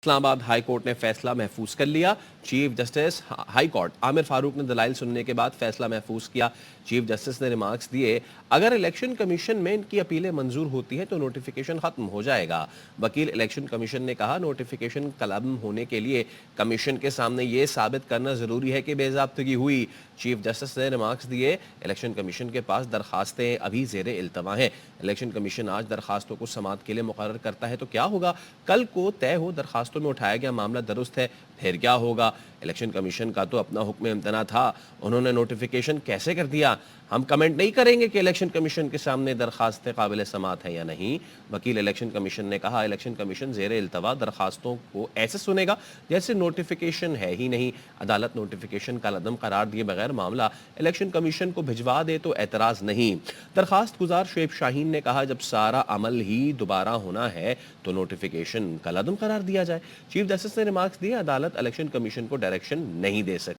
Islamabad high court ने फैसला महफूज कर लिया। Chief justice high court Aamir Farooq ने दलाइल सुनने के बाद फैसला महफूज किया। चीफ जस्टिस ने रिमार्क्स दिए, अगर इलेक्शन कमीशन में इनकी अपीलें मंजूर होती हैं तो नोटिफिकेशन खत्म हो जाएगा। वकील इलेक्शन कमीशन ने कहा, नोटिफिकेशन कलम होने के लिए कमीशन के सामने ये साबित करना जरूरी है कि बेज़ाब्तगी हुई। चीफ जस्टिस ने रिमार्क्स दिए, इलेक्शन कमीशन के पास दरखास्तें अभी ज़ेरे इल्तवा हैं। इलेक्शन कमीशन आज दरखास्तों को समाअत के लिए मुकर्रर करता है तो क्या होगा? कल को तय हो दरखास्तों में उठाया गया मामला दुरुस्त है, फिर क्या होगा? इलेक्शन कमीशन का तो अपना हुक्म इम्तना था, उन्होंने नोटिफिकेशन कैसे कर दिया? हम कमेंट नहीं करेंगे कि इलेक्शन कमीशन के सामने दरखास्तें काबिल समाअत है या नहीं। वकील इलेक्शन कमीशन ने कहा, इलेक्शन कमीशन ज़ेरे इल्तवा दरखास्तों को ऐसे सुनेगा जैसे नोटिफिकेशन है ही नहीं। अदालत नोटिफिकेशन का लदम करार दिए बगैर मामला इलेक्शन कमीशन को भिजवा दे तो एतराज़ नहीं। दरखास्त गुजार शुएब शाहीन ने कहा, जब सारा अमल ही दोबारा होना है तो नोटिफिकेशन का लदम करार दिया जाए। चीफ जस्टिस ने रिमार्क्स दिए, अदालत इलेक्शन कमीशन को डायरेक्शन नहीं दे सकती।